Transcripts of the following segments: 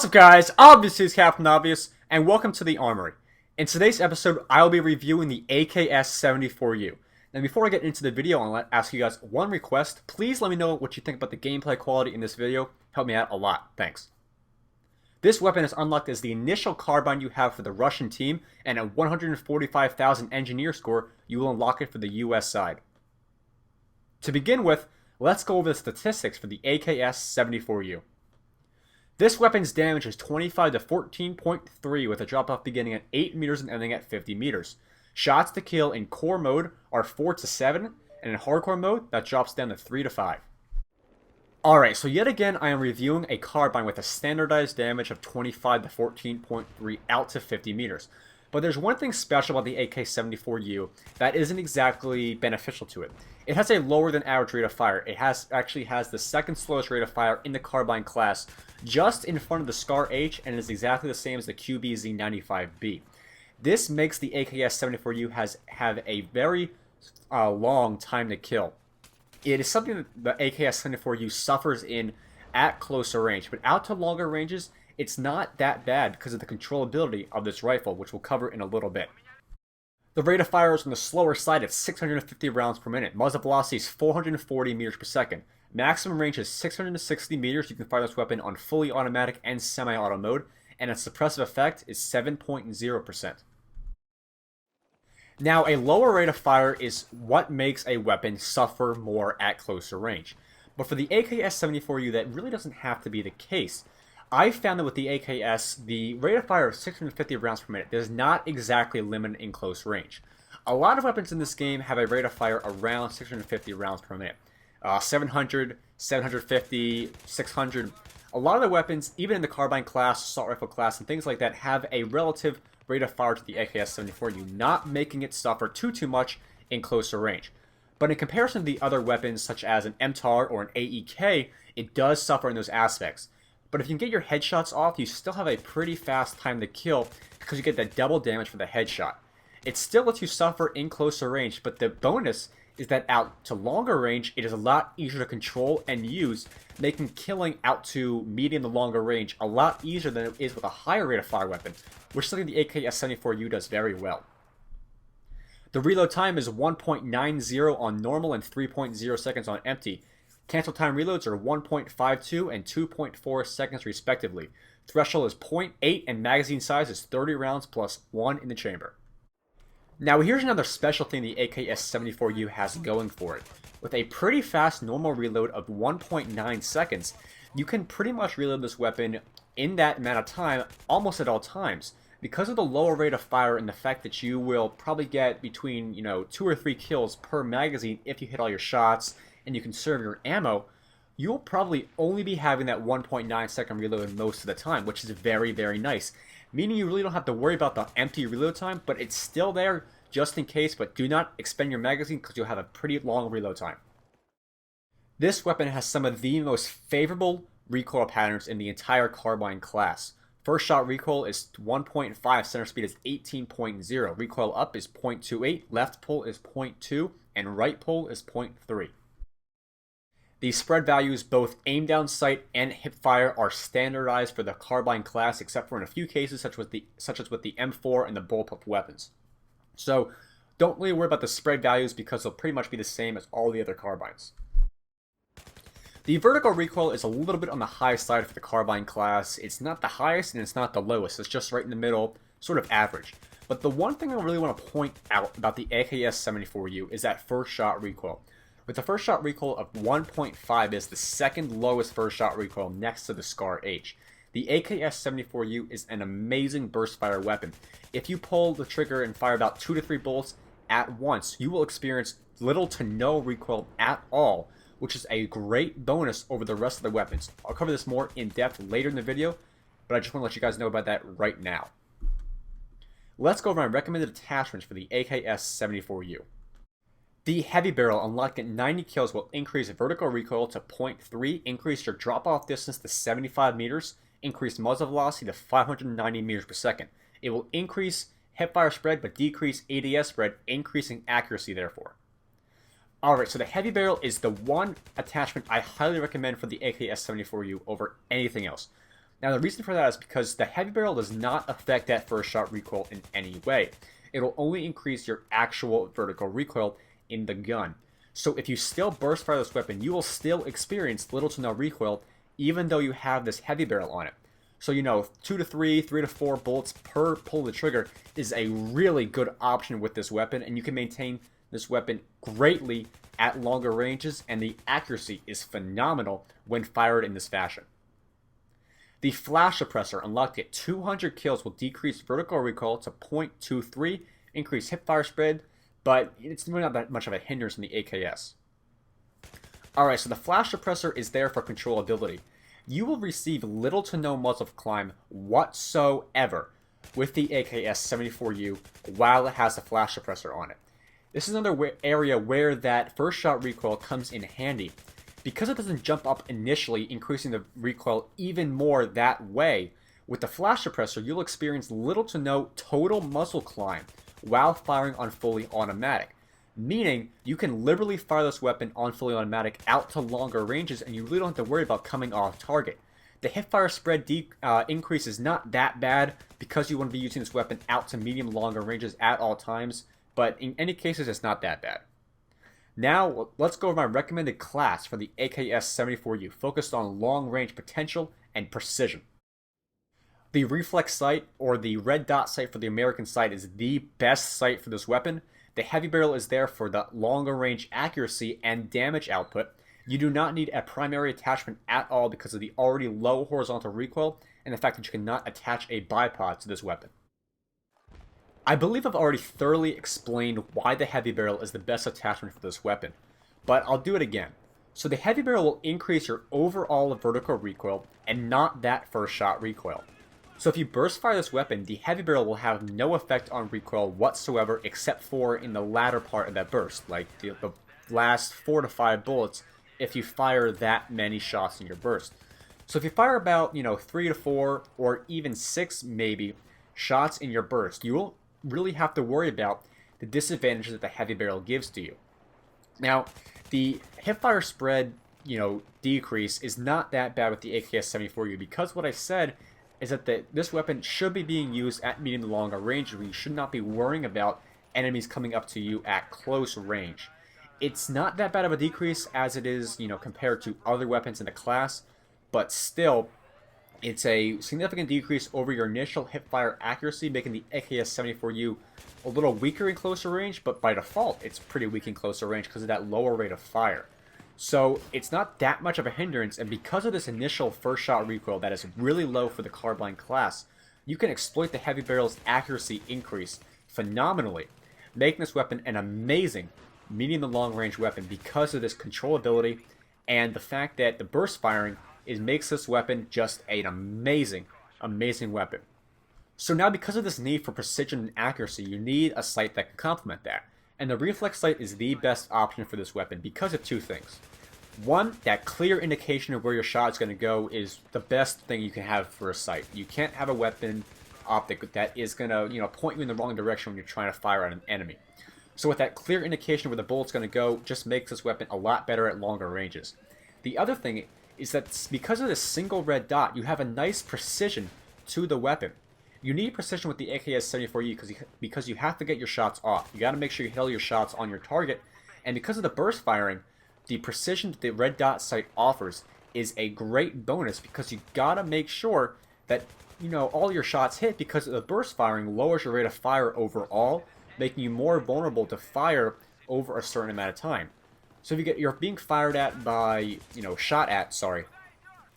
What's up guys, obviously it's Captain Obvious, and welcome to the Armory. In today's episode, I'll be reviewing the AKS-74U. Now before I get into the video, I'll ask you guys one request. Please let me know what you think about the gameplay quality in this video. Help me out a lot. Thanks. This weapon is unlocked as the initial carbine you have for the Russian team, and at 145,000 engineer score, you will unlock it for the US side. To begin with, let's go over the statistics for the AKS-74U. This weapon's damage is 25 to 14.3 with a drop-off beginning at 8 meters and ending at 50 meters. Shots to kill in core mode are 4 to 7, and in hardcore mode, that drops down to 3 to 5. Alright, so yet again I am reviewing a carbine with a standardized damage of 25 to 14.3 out to 50 meters. But there's one thing special about the AK-74U that isn't exactly beneficial to it. It has a lower than average rate of fire. It actually has the second slowest rate of fire in the carbine class, just in front of the CAR-H, and is exactly the same as the QBZ-95B. This makes the AKS-74U have a very long time to kill. It is something that the AKS-74U suffers in at closer range, but out to longer ranges, it's not that bad because of the controllability of this rifle, which we'll cover in a little bit. The rate of fire is on the slower side at 650 rounds per minute. Muzzle velocity is 440 meters per second. Maximum range is 660 meters. You can fire this weapon on fully automatic and semi-auto mode, and its suppressive effect is 7.0%. Now, a lower rate of fire is what makes a weapon suffer more at closer range. But for the AKS-74U, that really doesn't have to be the case. I found that with the AKS, the rate of fire of 650 rounds per minute does not exactly limit in close range. A lot of weapons in this game have a rate of fire around 650 rounds per minute. 700, 750, 600. A lot of the weapons, even in the carbine class, assault rifle class, and things like that, have a relative rate of fire to the AKS-74U, not making it suffer too much in closer range. But in comparison to the other weapons, such as an MTAR or an AEK, it does suffer in those aspects. But if you can get your headshots off, you still have a pretty fast time to kill because you get that double damage for the headshot. It still lets you suffer in closer range, but the bonus is that out to longer range, it is a lot easier to control and use, making killing out to medium to longer range a lot easier than it is with a higher rate of fire weapon, which is something the AKS-74U does very well. The reload time is 1.90 on normal and 3.0 seconds on empty. Cancel time reloads are 1.52 and 2.4 seconds respectively. Threshold is 0.8 and magazine size is 30 rounds plus 1 in the chamber. Now here's another special thing the AKS-74U has going for it. With a pretty fast normal reload of 1.9 seconds, you can pretty much reload this weapon in that amount of time almost at all times. Because of the lower rate of fire and the fact that you will probably get between 2 or 3 kills per magazine if you hit all your shots, and you conserve your ammo, you'll probably only be having that 1.9 second reload most of the time, which is very, very nice. Meaning you really don't have to worry about the empty reload time, but it's still there just in case, but do not expend your magazine because you'll have a pretty long reload time. This weapon has some of the most favorable recoil patterns in the entire carbine class. First shot recoil is 1.5, center speed is 18.0, recoil up is 0.28, left pull is 0.2, and right pull is 0.3. The spread values, both aim down sight and hip fire, are standardized for the carbine class, except for in a few cases, such as with the M4 and the bullpup weapons. So, don't really worry about the spread values because they'll pretty much be the same as all the other carbines. The vertical recoil is a little bit on the high side for the carbine class. It's not the highest and it's not the lowest. It's just right in the middle, sort of average. But the one thing I really want to point out about the AKS-74U is that first shot recoil. With the first shot recoil of 1.5 is the second lowest first shot recoil next to the CAR-H. The AKS-74U is an amazing burst fire weapon. If you pull the trigger and fire about 2 to 3 bullets at once, you will experience little to no recoil at all, which is a great bonus over the rest of the weapons. I'll cover this more in depth later in the video, but I just want to let you guys know about that right now. Let's go over my recommended attachments for the AKS-74U. The heavy barrel unlocked at 90 kills will increase vertical recoil to 0.3, increase your drop-off distance to 75 meters, increase muzzle velocity to 590 meters per second. It will increase hipfire spread but decrease ADS spread, increasing accuracy therefore. Alright, so the heavy barrel is the one attachment I highly recommend for the AKS-74U over anything else. Now the reason for that is because the heavy barrel does not affect that first shot recoil in any way. It'll only increase your actual vertical recoil in the gun. So if you still burst fire this weapon, you will still experience little to no recoil even though you have this heavy barrel on it. So 2 to 3, 3 to 4 bullets per pull of the trigger is a really good option with this weapon, and you can maintain this weapon greatly at longer ranges, and the accuracy is phenomenal when fired in this fashion. The flash suppressor unlocked at 200 kills will decrease vertical recoil to 0.23, increase hipfire spread, but it's really not that much of a hindrance in the AKS. Alright, so the flash suppressor is there for controllability. You will receive little to no muzzle climb whatsoever with the AKS-74U while it has a flash suppressor on it. This is another area where that first shot recoil comes in handy. Because it doesn't jump up initially, increasing the recoil even more that way, with the flash suppressor you'll experience little to no total muzzle climb while firing on fully automatic. Meaning, you can liberally fire this weapon on fully automatic out to longer ranges and you really don't have to worry about coming off target. The hipfire spread increase is not that bad because you want to be using this weapon out to medium longer ranges at all times, but in any cases it's not that bad. Now, let's go over my recommended class for the AKS-74U, focused on long range potential and precision. The reflex sight, or the red dot sight for the American sight, is the best sight for this weapon. The heavy barrel is there for the longer range accuracy and damage output. You do not need a primary attachment at all because of the already low horizontal recoil and the fact that you cannot attach a bipod to this weapon. I believe I've already thoroughly explained why the heavy barrel is the best attachment for this weapon, but I'll do it again. So the heavy barrel will increase your overall vertical recoil and not that first shot recoil. So if you burst fire this weapon, the heavy barrel will have no effect on recoil whatsoever except for in the latter part of that burst, like the last 4 to 5 bullets if you fire that many shots in your burst. So if you fire about 3 to 4 or even 6 maybe shots in your burst, you will really have to worry about the disadvantages that the heavy barrel gives to you. Now, the hipfire spread, decrease is not that bad with the AKS-74U because what I said is that this weapon should be being used at medium to longer range where you should not be worrying about enemies coming up to you at close range. It's not that bad of a decrease as it is, compared to other weapons in the class, but still, it's a significant decrease over your initial hipfire accuracy, making the AKS-74U a little weaker in closer range, but by default, it's pretty weak in closer range because of that lower rate of fire. So it's not that much of a hindrance, and because of this initial first shot recoil that is really low for the carbine class, you can exploit the heavy barrel's accuracy increase phenomenally, making this weapon an amazing medium to long range weapon because of this controllability and the fact that the burst firing makes this weapon just an amazing weapon. So now because of this need for precision and accuracy, you need a sight that can complement that. And the reflex sight is the best option for this weapon because of two things. One, that clear indication of where your shot is going to go is the best thing you can have for a sight. You can't have a weapon optic that is going to, point you in the wrong direction when you're trying to fire at an enemy. So with that clear indication where the bullet's going to go, just makes this weapon a lot better at longer ranges. The other thing is that because of this single red dot, you have a nice precision to the weapon. You need precision with the AKS-74U because you have to get your shots off. You got to make sure you hit all your shots on your target, and because of the burst firing, the precision that the red dot sight offers is a great bonus because you got to make sure that all your shots hit because the burst firing lowers your rate of fire overall, making you more vulnerable to fire over a certain amount of time. So if you're being fired at by, shot at,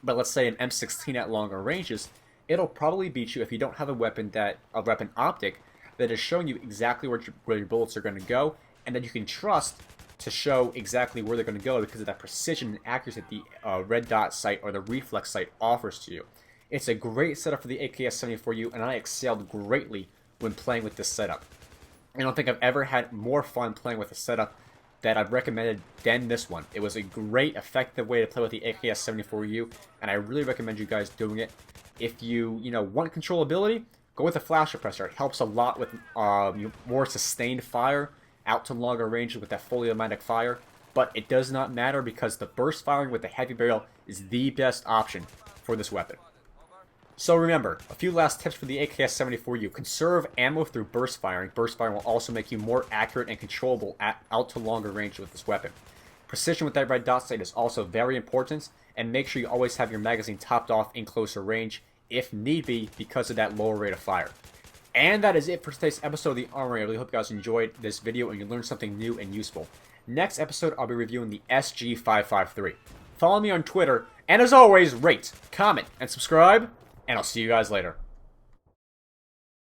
but let's say an M16 at longer ranges, it'll probably beat you if you don't have a weapon optic that is showing you exactly where your bullets are going to go, and that you can trust to show exactly where they're going to go because of that precision and accuracy that the red dot sight or the reflex sight offers to you. It's a great setup for the AKS-74U, and I excelled greatly when playing with this setup. I don't think I've ever had more fun playing with a setup that I've recommended than this one. It was a great, effective way to play with the AKS-74U, and I really recommend you guys doing it. If you, want controllability, go with the flash suppressor. It helps a lot with more sustained fire out to longer ranges with that fully automatic fire, but it does not matter because the burst firing with the heavy barrel is the best option for this weapon. So remember, a few last tips for the AKS-74U. Conserve ammo through burst firing. Burst firing will also make you more accurate and controllable out to longer range with this weapon. Precision with that red dot sight is also very important, and make sure you always have your magazine topped off in closer range, if need be, because of that lower rate of fire. And that is it for today's episode of the Armory. I really hope you guys enjoyed this video and you learned something new and useful. Next episode, I'll be reviewing the SG553. Follow me on Twitter, and as always, rate, comment, and subscribe, and I'll see you guys later.